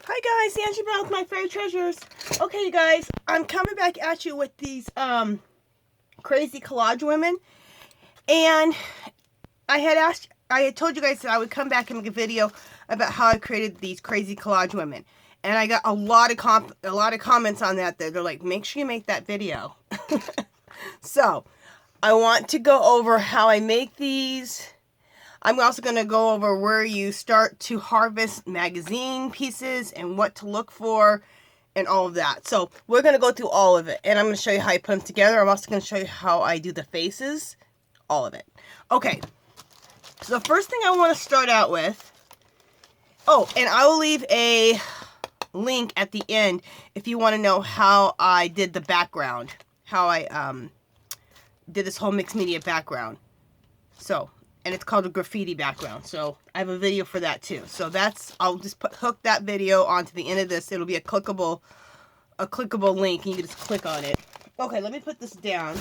Hi guys, Angie Brown with My Fairy Treasures. Okay, you guys, I'm coming back at you with these crazy collage women, and I had told you guys that I would come back and make a video about how I created these crazy collage women, and I got a lot of comments on that. They're like, make sure you make that video. So I want to go over how I make these. I'm also going to go over where you start to harvest magazine pieces and what to look for and all of that. So we're going to go through all of it, and I'm going to show you how I put them together. I'm also going to show you how I do the faces, all of it. Okay, so the first thing I want to start out with, oh, and I will leave a link at the end if you want to know how I did the background, how I did this whole mixed media background. So, and it's called a graffiti background. So I have a video for that too. So that's, I'll just hook that video onto the end of this. It'll be a clickable link, and you can just click on it. Okay, let me put this down,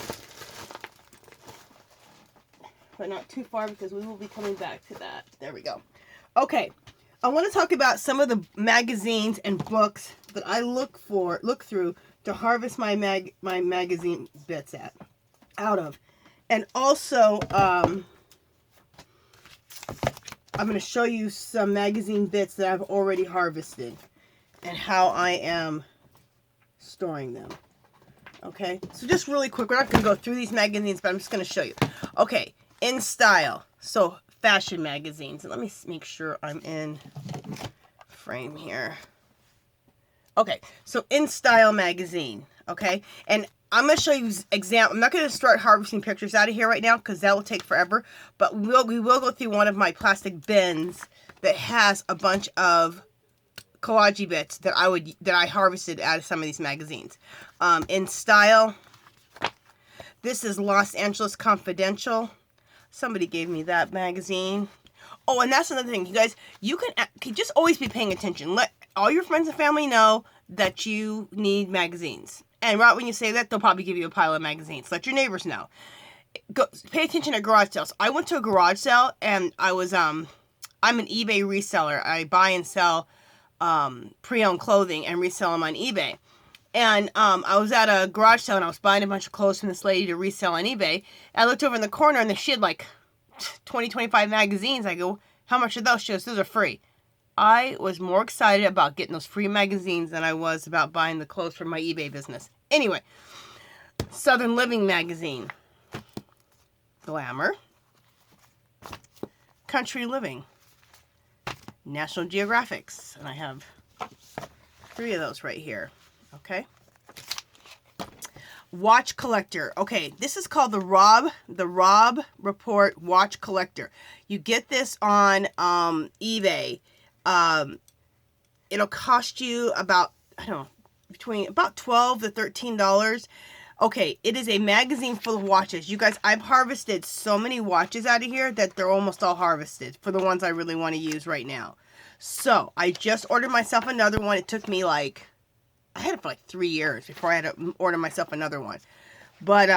but not too far because we will be coming back to that. There we go. Okay, I want to talk about some of the magazines and books that I look through to harvest my magazine bits out of, and also I'm going to show you some magazine bits that I've already harvested and how I am storing them. Okay, so just really quick, we're not going to go through these magazines, but I'm just going to show you. Okay, In Style, so fashion magazines. And let me make sure I'm in frame here. Okay, so In Style magazine, okay, and I'm going to show you example. I'm not going to start harvesting pictures out of here right now because that will take forever, but we will go through one of my plastic bins that has a bunch of collage bits that I harvested out of some of these magazines. In Style, this is Los Angeles Confidential. Somebody gave me that magazine. Oh, and that's another thing, you guys. You can just always be paying attention. Let all your friends and family know that you need magazines. And right when you say that, they'll probably give you a pile of magazines. Let your neighbors know. Pay attention to garage sales. I went to a garage sale, and I'm an eBay reseller. I buy and sell pre-owned clothing and resell them on eBay. And I was at a garage sale, and I was buying a bunch of clothes from this lady to resell on eBay. And I looked over in the corner, and she had like 20, 25 magazines. I go, how much are those? She goes, those are free. I was more excited about getting those free magazines than I was about buying the clothes for my eBay business. Anyway, Southern Living magazine, Glamour, Country Living, National Geographics, and I have 3 of those right here. Okay. Watch Collector. Okay, this is called the Rob Report Watch Collector. You get this on eBay. It'll cost you about, I don't know, between about $12 to $13. Okay, it is a magazine full of watches. You guys, I've harvested so many watches out of here that they're almost all harvested for the ones I really want to use right now. So, I just ordered myself another one. It took me like, I had it for like 3 years before I had to order myself another one. But,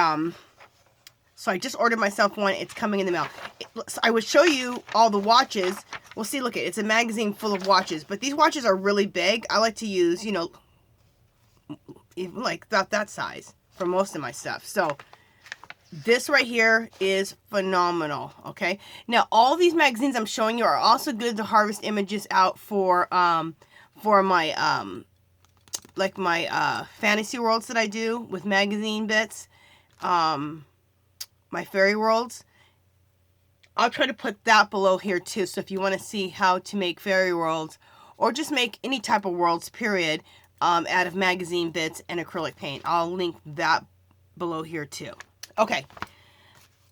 so I just ordered myself one. It's coming in the mail. I would show you all the watches. Well, see, look, it's a magazine full of watches. But these watches are really big. I like to use, you know, even like that size for most of my stuff. So this right here is phenomenal. Okay. Now, all these magazines I'm showing you are also good to harvest images out for my like my fantasy worlds that I do with magazine bits. My fairy worlds. I'll try to put that below here too. So if you want to see how to make fairy worlds or just make any type of worlds, period, out of magazine bits and acrylic paint, I'll link that below here too. Okay.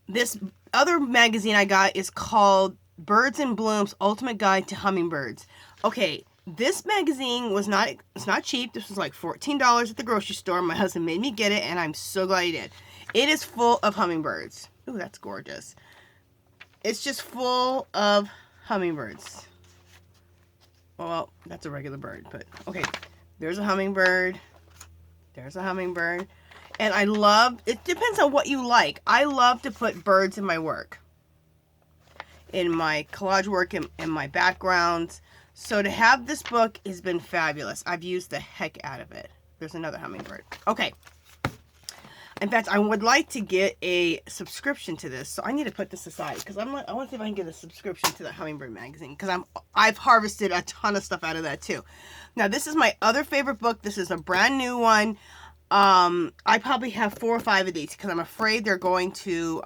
This other magazine I got is called Birds in Bloom's Ultimate Guide to Hummingbirds. Okay. This magazine it's not cheap. This was like $14 at the grocery store. My husband made me get it, and I'm so glad he did. It is full of hummingbirds. Ooh, that's gorgeous. It's just full of hummingbirds. Well, that's a regular bird, but okay. There's a hummingbird. There's a hummingbird. And I love, it depends on what you like. I love to put birds in my work. In my collage work, in my backgrounds. So to have this book has been fabulous. I've used the heck out of it. There's another hummingbird. Okay. In fact, I would like to get a subscription to this. So I need to put this aside because I want to see if I can get a subscription to the Hummingbird magazine because I've harvested a ton of stuff out of that too. Now this is my other favorite book. This is a brand new one. I probably have 4 or 5 of these because I'm afraid they're going to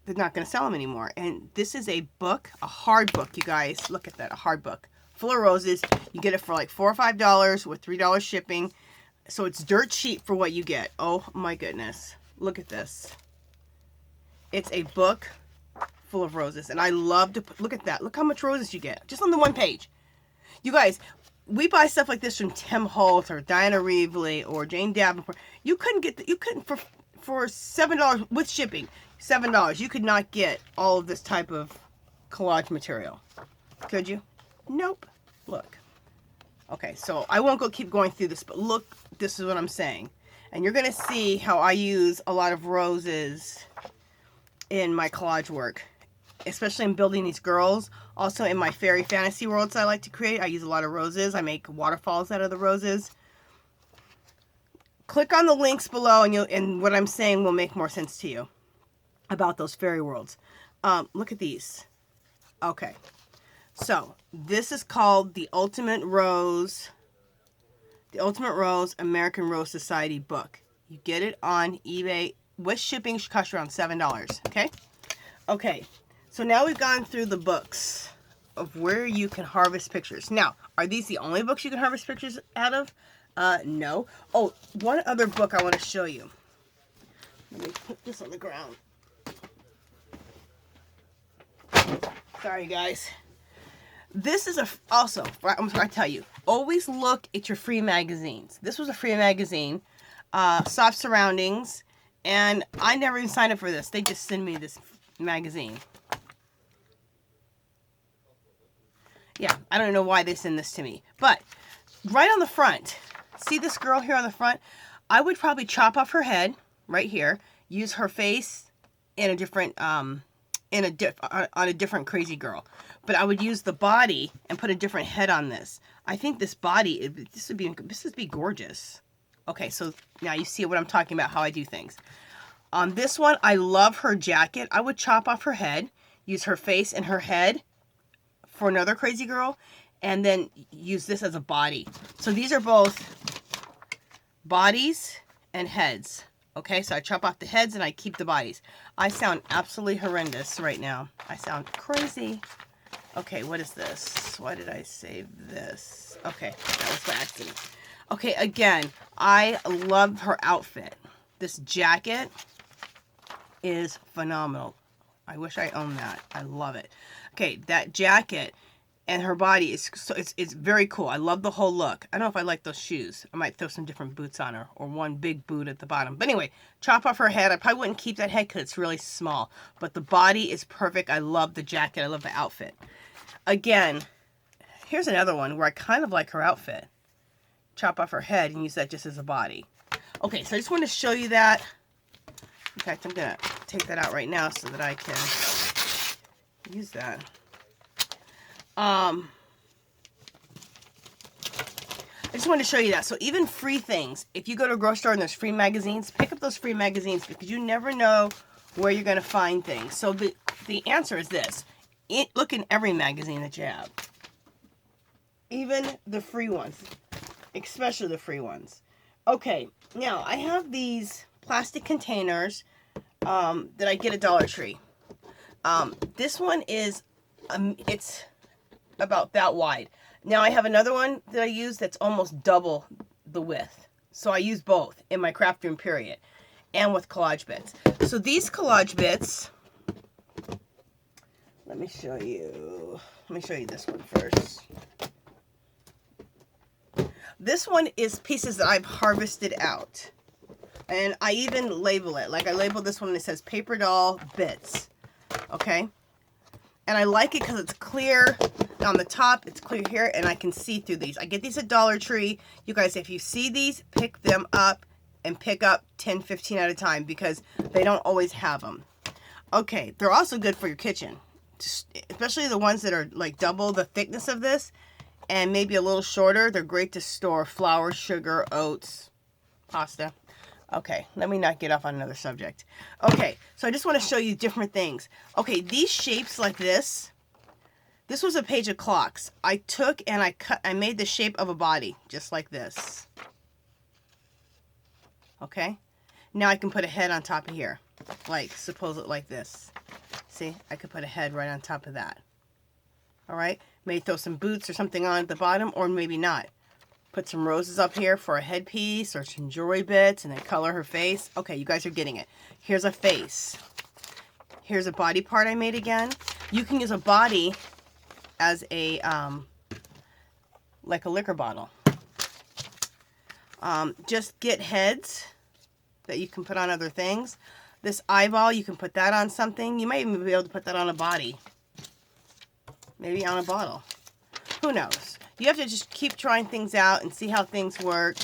they're not going to sell them anymore. And this is a book, a hard book, you guys. Look at that, a hard book full of roses. You get it for like $4 or $5 with $3 shipping. So it's dirt cheap for what you get. Oh my goodness. Look at this. It's a book full of roses. And I love to put, look at that. Look how much roses you get. Just on the one page. You guys, we buy stuff like this from Tim Holtz or Diana Reaveley or Jane Davenport. You couldn't get, for $7 with shipping, $7, you could not get all of this type of collage material. Could you? Nope. Look. Okay, so I won't keep going through this, but look, this is what I'm saying. And you're going to see how I use a lot of roses in my collage work, especially in building these girls. Also in my fairy fantasy worlds I like to create, I use a lot of roses. I make waterfalls out of the roses. Click on the links below and what I'm saying will make more sense to you about those fairy worlds. Look at these. Okay. So, this is called the Ultimate Rose American Rose Society book. You get it on eBay. With shipping, it should cost you around $7. Okay? Okay. So, now we've gone through the books of where you can harvest pictures. Now, are these the only books you can harvest pictures out of? No. Oh, one other book I want to show you. Let me put this on the ground. Sorry, guys. This is also, I'm going to tell you, always look at your free magazines. This was a free magazine, Soft Surroundings, and I never even signed up for this. They just send me this magazine. Yeah, I don't know why they send this to me. But right on the front, see this girl here on the front? I would probably chop off her head right here, use her face in a different, on a different crazy girl. But I would use the body and put a different head on this. I think this body, this would be gorgeous. Okay, so now you see what I'm talking about, how I do things. On this one, I love her jacket. I would chop off her head, use her face and her head for another crazy girl, and then use this as a body. So these are both bodies and heads. Okay, so I chop off the heads and I keep the bodies. I sound absolutely horrendous right now. I sound crazy. Okay, what is this? Why did I save this? Okay, that was by accident. Okay, again, I love her outfit. This jacket is phenomenal. I wish I owned that. I love it. Okay, that jacket and her body is so it's very cool. I love the whole look. I don't know if I like those shoes. I might throw some different boots on her or one big boot at the bottom. But anyway, chop off her head. I probably wouldn't keep that head because it's really small. But the body is perfect. I love the jacket. I love the outfit. Again, here's another one where I kind of like her outfit. Chop off her head and use that just as a body. Okay, so I just want to show you that. In fact, I'm going to take that out right now so that I can use that. I just wanted to show you that. So even free things, if you go to a grocery store and there's free magazines, pick up those free magazines because you never know where you're going to find things. So the answer is this. Look in every magazine that you have. Even the free ones. Especially the free ones. Okay, now I have these plastic containers that I get at Dollar Tree. This one is, it's about that wide. Now I have another one that I use that's almost double the width. So I use both in my craft room period and with collage bits. So these collage bits, let me show you this one first. This one is pieces that I've harvested out. And I even label it. Like I labeled this one and it says Paper Doll Bits. Okay? And I like it because it's clear on the top. It's clear here and I can see through these. I get these at Dollar Tree. You guys, if you see these, pick them up and pick up 10, 15 at a time because they don't always have them. Okay, they're also good for your kitchen. especially the ones that are like double the thickness of this and maybe a little shorter. They're great to store flour, sugar, oats, pasta. Okay, let me not get off on another subject. Okay, so I just want to show you different things. Okay, these shapes like this was a page of clocks. I took and I made the shape of a body, just like this. Okay, now I can put a head on top of here, like, suppose it like this. See, I could put a head right on top of that. All right, maybe throw some boots or something on at the bottom, or maybe not. Put some roses up here for a headpiece or some jewelry bits and then color her face. Okay, you guys are getting it. Here's a face. Here's a body part I made again. You can use a body as a, like a liquor bottle. Just get heads that you can put on other things. This eyeball, you can put that on something. You might even be able to put that on a body. Maybe on a bottle. Who knows? You have to just keep trying things out and see how things work.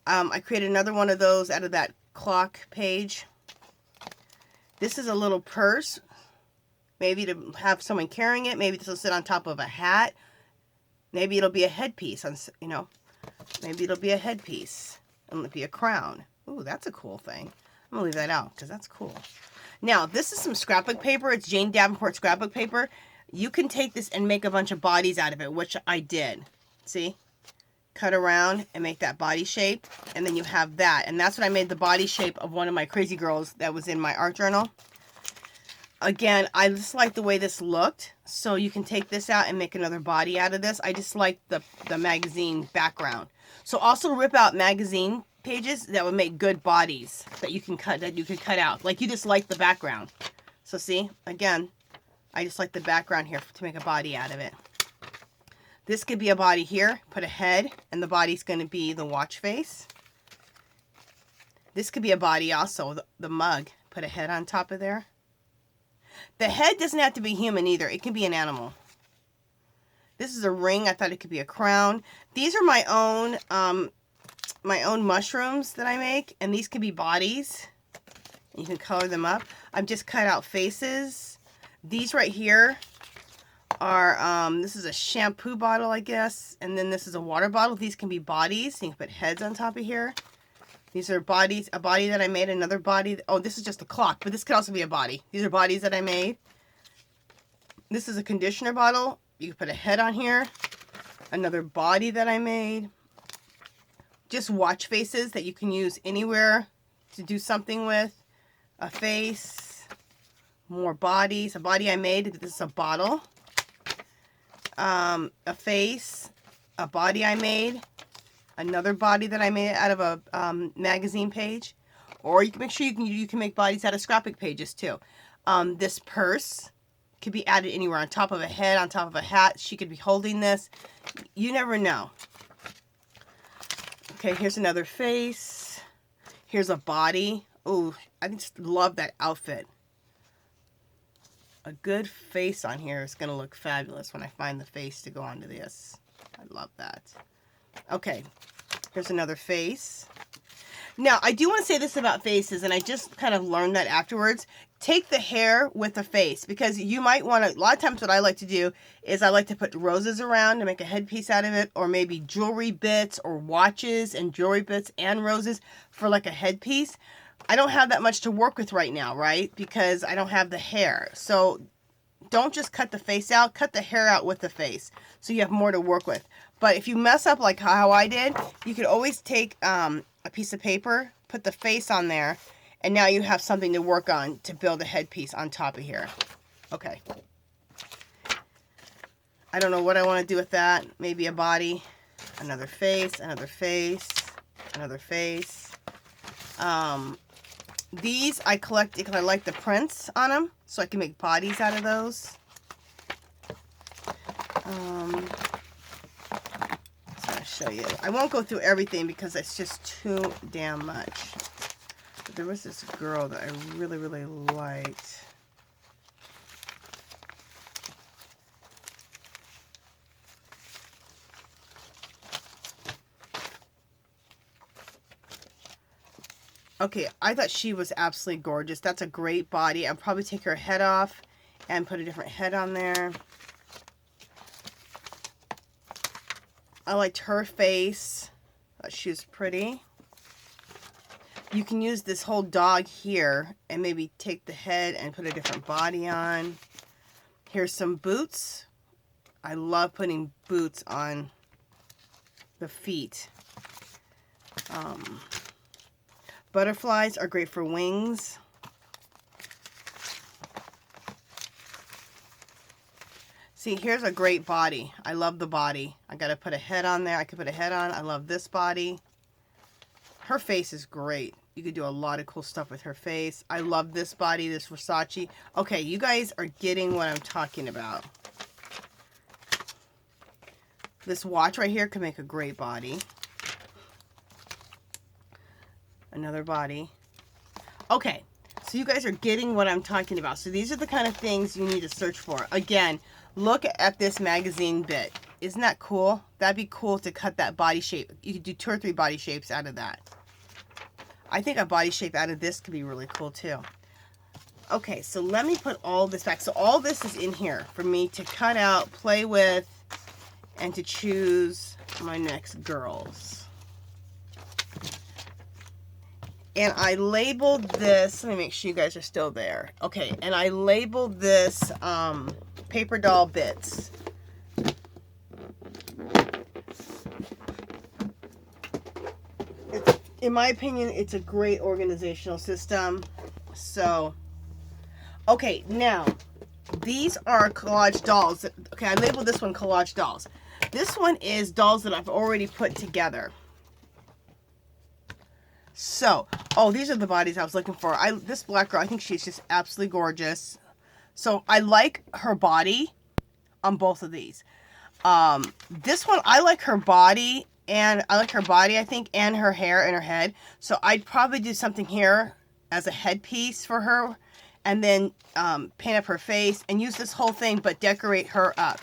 I created another one of those out of that clock page. This is a little purse. Maybe to have someone carrying it. Maybe this will sit on top of a hat. Maybe it'll be a headpiece. You know, maybe it'll be a headpiece. And it'll be a crown. Ooh, that's a cool thing. I'm going to leave that out because that's cool. Now, this is some scrapbook paper. It's Jane Davenport scrapbook paper. You can take this and make a bunch of bodies out of it, which I did. See? Cut around and make that body shape. And then you have that. And that's what I made the body shape of one of my crazy girls that was in my art journal. Again, I just like the way this looked. So you can take this out and make another body out of this. I just like the magazine background. So also rip out magazine pages that would make good bodies that you can cut out. Like you just like the background. So see? Again, I just like the background here to make a body out of it. This could be a body here. Put a head, and the body's going to be the watch face. This could be a body also, the mug. Put a head on top of there. The head doesn't have to be human either. It can be an animal. This is a ring. I thought it could be a crown. These are my own mushrooms that I make, and these could be bodies. You can color them up. I've just cut out faces. These right here are, this is a shampoo bottle, I guess, and then this is a water bottle. These can be bodies. You can put heads on top of here. These are bodies, a body that I made, another body. Oh, this is just a clock, but this could also be a body. These are bodies that I made. This is a conditioner bottle. You can put a head on here. Another body that I made. Just watch faces that you can use anywhere to do something with. A face. More bodies. A body I made. This is a bottle. A face. A body I made. Another body that I made out of a magazine page. Or you can make sure you can make bodies out of scrapbook pages too. This purse could be added anywhere. On top of a head, on top of a hat. She could be holding this. You never know. Okay, here's another face. Here's a body. Oh, I just love that outfit. A good face on here is going to look fabulous when I find the face to go onto this. I love that. Okay, here's another face. Now, I do want to say this about faces, and I just kind of learned that afterwards. Take the hair with the face, because you might want to, a lot of times what I like to do is I like to put roses around to make a headpiece out of it, or maybe jewelry bits or watches and jewelry bits and roses for like a headpiece. I don't have that much to work with right now, right? Because I don't have the hair. So don't just cut the face out, cut the hair out with the face so you have more to work with. But if you mess up like how I did, you could always take a piece of paper, put the face on there, and now you have something to work on to build a headpiece on top of here. Okay. I don't know what I want to do with that. Maybe a body, another face, another face, another face. These I collect because I like the prints on them, so I can make bodies out of those. So I'll show you. I won't go through everything because it's just too damn much. But there was this girl that I really, really liked. Okay, I thought she was absolutely gorgeous. That's a great body. I'll probably take her head off and put a different head on there. I liked her face. She was pretty. You can use this whole dog here and maybe take the head and put a different body on. Here's some boots. I love putting boots on the feet. Butterflies are great for wings. See, here's a great body. I love the body. I got to put a head on there. I could put a head on. I love this body. Her face is great. You could do a lot of cool stuff with her face. I love this body, this Versace. Okay, you guys are getting what I'm talking about. This watch right here could make a great body. Another body. Okay, so you guys are getting what I'm talking about. So these are the kind of things you need to search for. Again, look at this magazine bit. Isn't that cool? That'd be cool to cut that body shape. You could do 2 or 3 body shapes out of that. I think a body shape out of this could be really cool too. Okay, so let me put all this back. So all this is in here for me to cut out, play with, and to choose my next girls. And I labeled this, let me make sure you guys are still there. Okay, and I labeled this paper doll bits. In my opinion, it's a great organizational system. So, okay, now, these are Collage Dolls. Okay, I labeled this one Collage Dolls. This one is dolls that I've already put together. So, oh, these are the bodies I was looking for. This black girl, I think she's just absolutely gorgeous. So, I like her body on both of these. This one, I like her body. And I like her body, I think, and her hair and her head. So I'd probably do something here as a headpiece for her. And then paint up her face and use this whole thing, but decorate her up.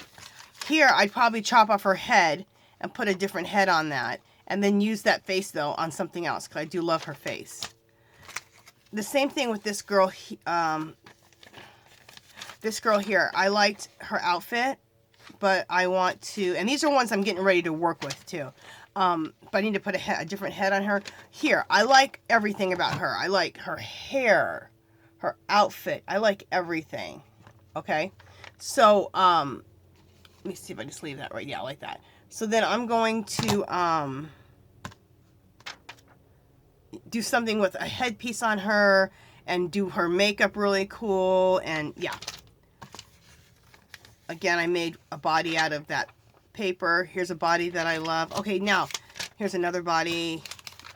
Here, I'd probably chop off her head and put a different head on that. And then use that face, though, on something else. Because I do love her face. The same thing with this girl. This girl here. I liked her outfit. But I want to, and these are ones I'm getting ready to work with too. But I need to put a different head on her. Here, I like everything about her. I like her hair, her outfit. I like everything. Okay. So, let me see if I just leave that right. Yeah, I like that. So then I'm going to, do something with a headpiece on her and do her makeup really cool. And yeah. Again, I made a body out of that paper. Here's a body that I love. Okay, now, here's another body,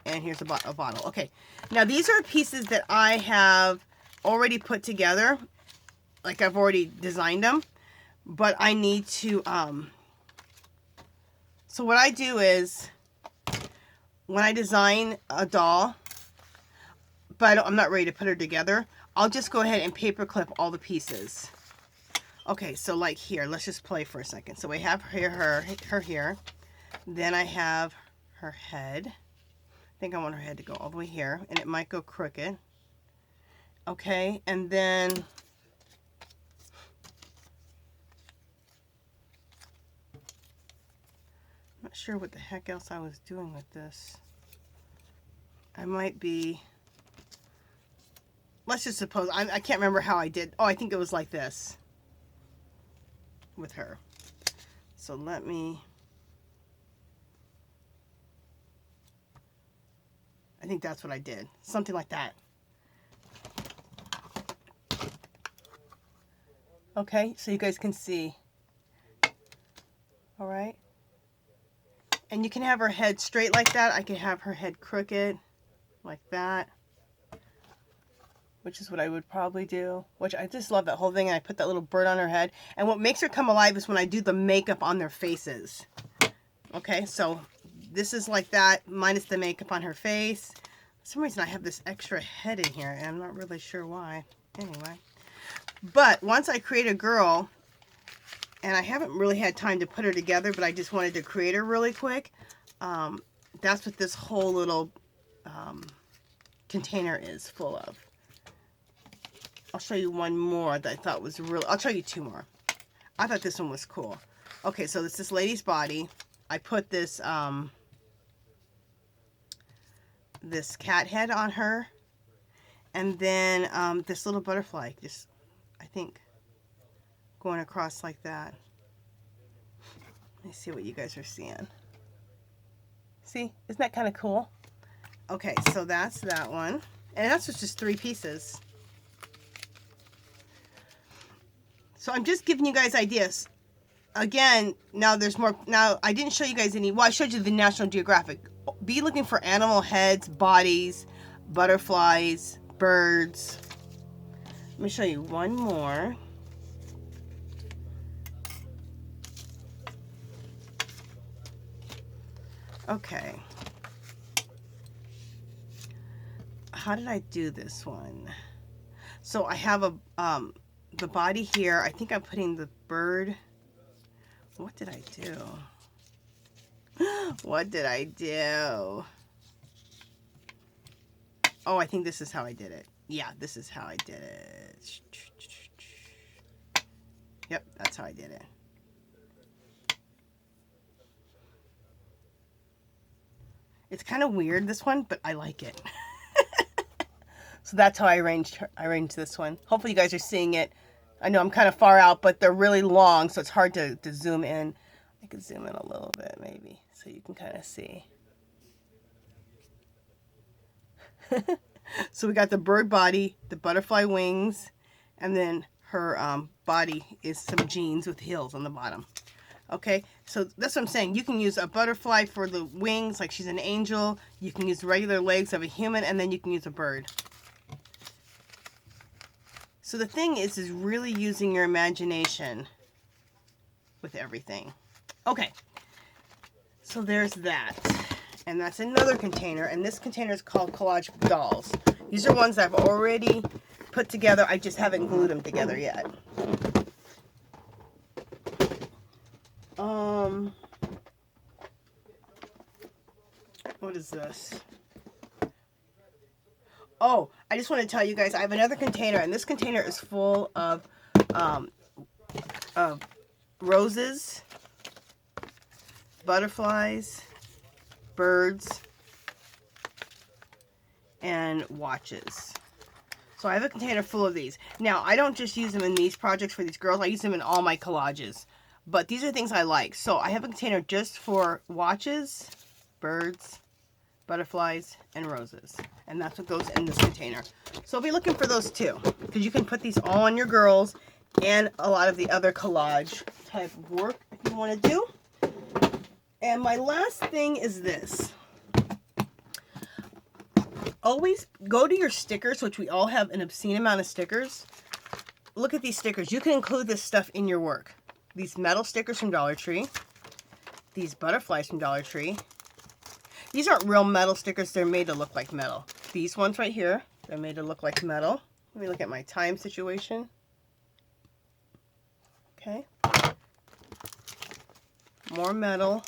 and here's a bottle. Okay, now these are pieces that I have already put together. Like, I've already designed them. But I need to, so what I do is, when I design a doll, but I'm not ready to put her together, I'll just go ahead and paper clip all the pieces. Okay, so like here, let's just play for a second. So we have her here. Then I have her head. I think I want her head to go all the way here, and it might go crooked. Okay, and then I'm not sure what the heck else I was doing with this. I might be, let's just suppose, I can't remember how I did. Oh, I think it was like this. With her. So let me, I think that's what I did. Something like that. Okay, so you guys can see. All right. And you can have her head straight like that. I can have her head crooked like that. Which is what I would probably do. Which I just love that whole thing. And I put that little bird on her head. And what makes her come alive is when I do the makeup on their faces. Okay, so this is like that, minus the makeup on her face. For some reason I have this extra head in here, and I'm not really sure why. Anyway. But once I create a girl, and I haven't really had time to put her together, but I just wanted to create her really quick. That's what this whole little container is full of. I'll show you one more that I thought was really, I'll show you two more. I thought this one was cool. Okay, so it's this lady's body. I put this, this cat head on her. And then this little butterfly, just, I think, going across like that. Let me see what you guys are seeing. See, isn't that kind of cool? Okay, so that's that one. And that's just 3 pieces. So I'm just giving you guys ideas. Again, now there's more. Now, I didn't show you guys any. Well, I showed you the National Geographic. Be looking for animal heads, bodies, butterflies, birds. Let me show you one more. Okay. How did I do this one? So I have a the body here. I think I'm putting the bird. What did I do? What did I do? Oh, I think this is how I did it. Yeah, this is how I did it. Yep, that's how I did it. It's kind of weird, this one, but I like it. So that's how I arranged this one. Hopefully you guys are seeing it. I know I'm kind of far out, but they're really long, so it's hard to zoom in. I could zoom in a little bit, maybe, so you can kind of see. So we got the bird body, the butterfly wings, and then her body is some jeans with heels on the bottom. Okay, so that's what I'm saying. You can use a butterfly for the wings, like she's an angel. You can use regular legs of a human, and then you can use a bird. So the thing is really using your imagination with everything. Okay, so there's that. And that's another container, and this container is called Collage Dolls. These are ones I've already put together. I just haven't glued them together yet. What is this? Oh, I just want to tell you guys, I have another container, and this container is full of roses, butterflies, birds, and watches. So I have a container full of these. Now, I don't just use them in these projects for these girls. I use them in all my collages. But these are things I like. So I have a container just for watches, birds, butterflies, and roses. And that's what goes in this container. So I'll be looking for those too, because you can put these all on your girls and a lot of the other collage type of work if you want to do. And my last thing is this. Always go to your stickers, which we all have an obscene amount of stickers. Look at these stickers. You can include this stuff in your work. These metal stickers from Dollar Tree. These butterflies from Dollar Tree. These aren't real metal stickers. They're made to look like metal. These ones right here, they're made to look like metal. Let me look at my time situation. Okay. More metal.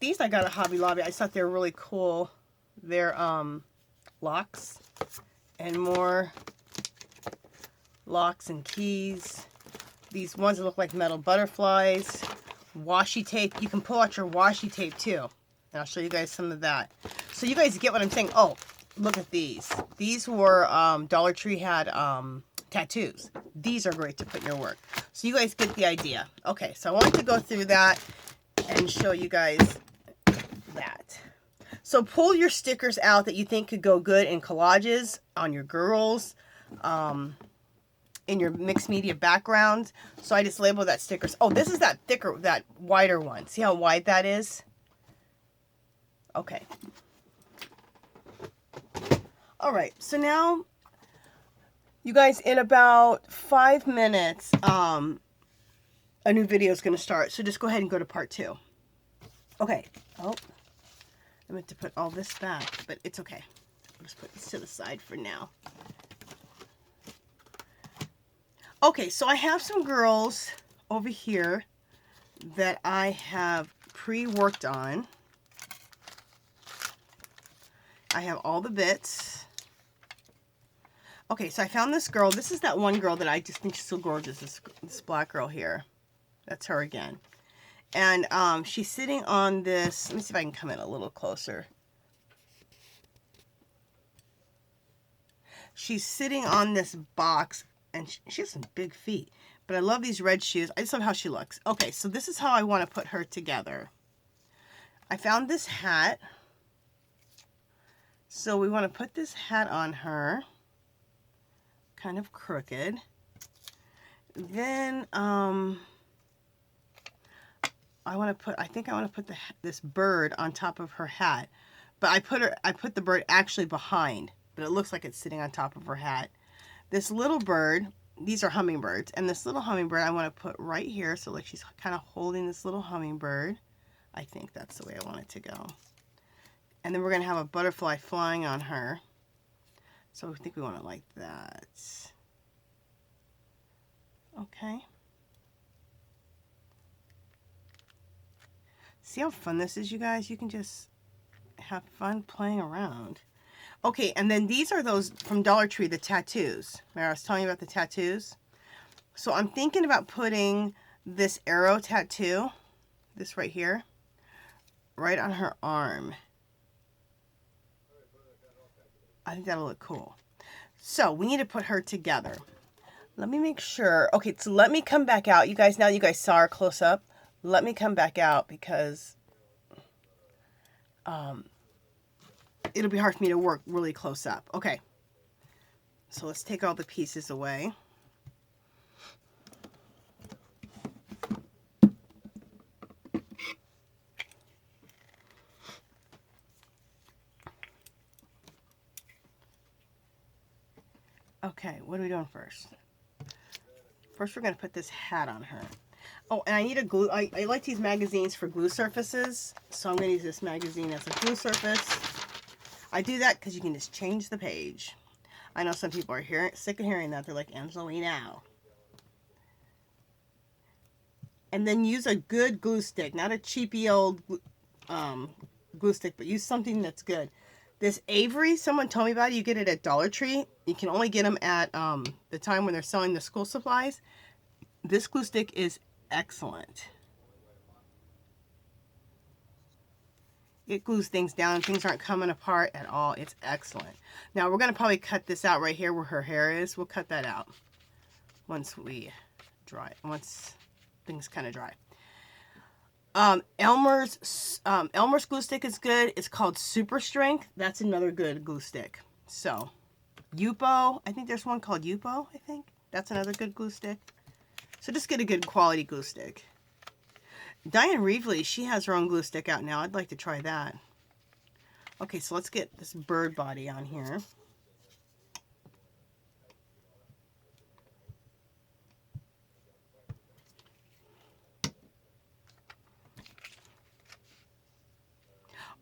These I got at Hobby Lobby. I just thought they were really cool. They're locks. And more locks and keys. These ones that look like metal butterflies. Washi tape. You can pull out your washi tape too. And I'll show you guys some of that. So you guys get what I'm saying. Oh, look at these. These were, Dollar Tree had tattoos. These are great to put in your work. So you guys get the idea. Okay, so I wanted to go through that and show you guys that. So pull your stickers out that you think could go good in collages, on your girls, in your mixed media background. So I just labeled that stickers. Oh, this is that thicker, that wider one. See how wide that is? Okay. All right, so now you guys, in about 5 minutes, a new video is going to start. So just go ahead and go to part 2. Okay. Oh, I meant to put all this back, but it's okay. I'll just put this to the side for now. Okay, so I have some girls over here that I have pre-worked on. I have all the bits. Okay, so I found this girl. This is that one girl that I just think she's so gorgeous. This black girl here. That's her again. And she's sitting on this. Let me see if I can come in a little closer. She's sitting on this box, and she has some big feet. But I love these red shoes. I just love how she looks. Okay, so this is how I want to put her together. I found this hat. So we want to put this hat on her. Kind of crooked. Then I think I want to put this bird on top of her hat. But I put the bird actually behind, but it looks like it's sitting on top of her hat. This little bird, these are hummingbirds, and this little hummingbird I want to put right here, so like she's kind of holding this little hummingbird. I think that's the way I want it to go. And then we're going to have a butterfly flying on her. So I think we want it like that. Okay. See how fun this is, you guys? You can just have fun playing around. Okay, and then these are those from Dollar Tree, the tattoos. Remember I was telling you about the tattoos? So I'm thinking about putting this arrow tattoo, this right here, right on her arm. I think that'll look cool. So we need to put her together. Let me make sure. Okay, so let me come back out. You guys, now you guys saw her close up. Let me come back out because it'll be hard for me to work really close up. Okay, so let's take all the pieces away. Okay, what are we doing first? First, we're going to put this hat on her. Oh, and I need a glue. I like these magazines for glue surfaces, so I'm going to use this magazine as a glue surface. I do that because you can just change the page. I know some people are sick of hearing that. They're like, Angela, now. And then use a good glue stick, not a cheapy old glue stick, but use something that's good. This Avery, someone told me about it. You get it at Dollar Tree. You can only get them at the time when they're selling the school supplies. This glue stick is excellent. It glues things down. Things aren't coming apart at all. It's excellent. Now we're going to probably cut this out right here where her hair is. We'll cut that out once we dry. Once things kind of dry. Elmer's glue stick is good. It's called Super Strength. That's another good glue stick. So, Yupo. I think there's one called Yupo, I think. That's another good glue stick. So just get a good quality glue stick. DYAN REAVELY, she has her own glue stick out now. I'd like to try that. Okay, so let's get this bird body on here.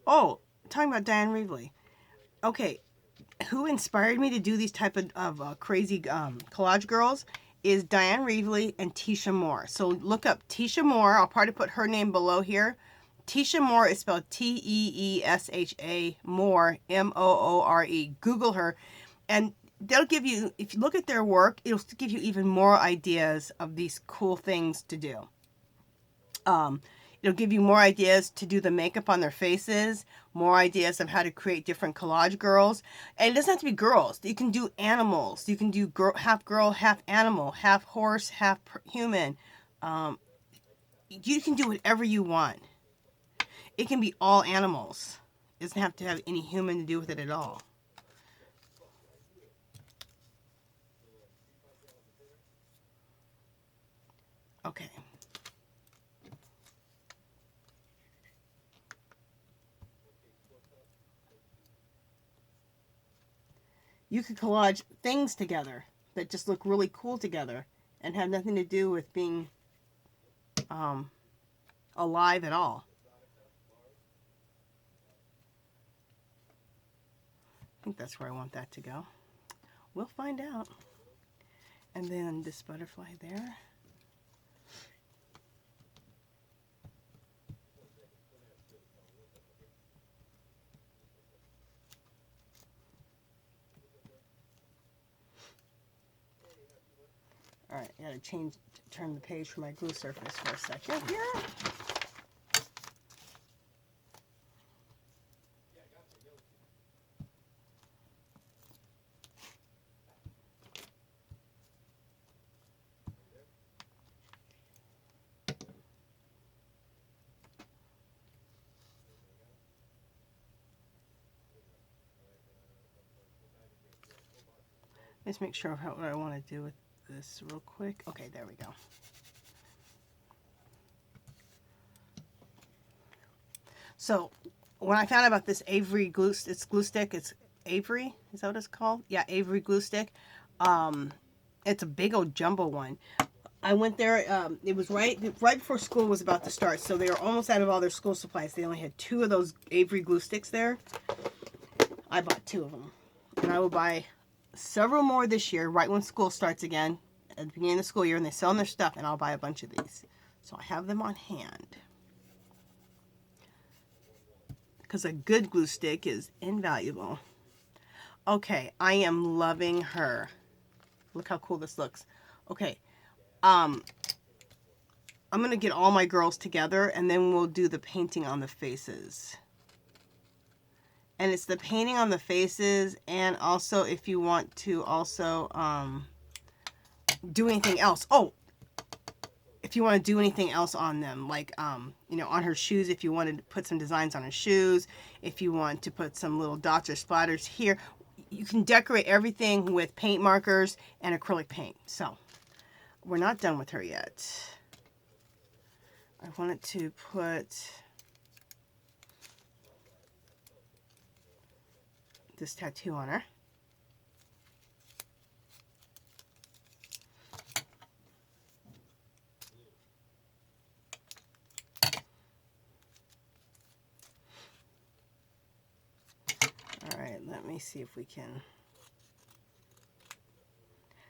Oh, talking about DYAN REAVELY. Okay, who inspired me to do these type of crazy collage girls is DYAN REAVELY and TEESHA Moore. So look up TEESHA Moore. I'll probably put her name below here. TEESHA Moore is spelled T-E-E-S-H-A Moore, M-O-O-R-E. Google her, and they'll give you, if you look at their work, it'll give you even more ideas of these cool things to do. It'll give you more ideas to do the makeup on their faces, more ideas of how to create different collage girls. And it doesn't have to be girls. You can do animals. You can do half girl, half animal, half horse, half human. You can do whatever you want. It can be all animals. It doesn't have to have any human to do with it at all. Okay. You could collage things together that just look really cool together and have nothing to do with being alive at all. I think that's where I want that to go. We'll find out. And then this butterfly there. I gotta turn the page for my glue surface for a second here. Let's make sure what I want to do with this real quick. Okay, there we go. So when I found out about this Avery glue stick, it's Avery, is that what it's called? Yeah, Avery glue stick. It's a big old jumbo one. I went there, it was right before school was about to start, so they were almost out of all their school supplies. They only had 2 of those Avery glue sticks there. I bought 2 of them, and I will buy several more this year, right when school starts again, at the beginning of the school year, and they sell their stuff, and I'll buy a bunch of these. So I have them on hand. Because a good glue stick is invaluable. Okay, I am loving her. Look how cool this looks. Okay, I'm going to get all my girls together, and then we'll do the painting on the faces. And it's the painting on the faces, and also if you want to also do anything else. Oh, if you want to do anything else on them, like, you know, on her shoes, if you wanted to put some designs on her shoes, if you want to put some little dots or splatters here, you can decorate everything with paint markers and acrylic paint. So, we're not done with her yet. I wanted to put this tattoo on her. Alright, let me see if we can...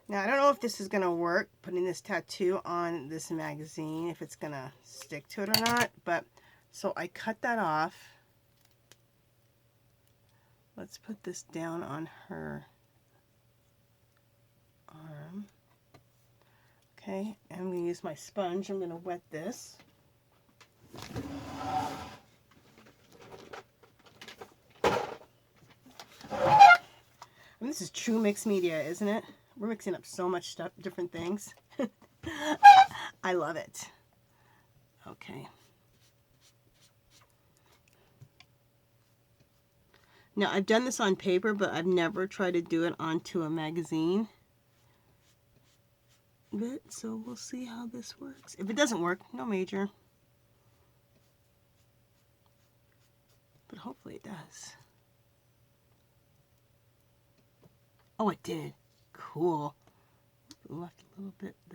Now, I don't know if this is going to work, putting this tattoo on this magazine, if it's going to stick to it or not, but, so I cut that off. Let's put this down on her arm. Okay, and I'm going to use my sponge. I'm going to wet this. And this is true mixed media, isn't it? We're mixing up so much stuff, different things. I love it. Okay. Now, I've done this on paper, but I've never tried to do it onto a magazine. So we'll see how this works. If it doesn't work, no major. But hopefully it does. Oh, it did. Cool. Left a little bit there.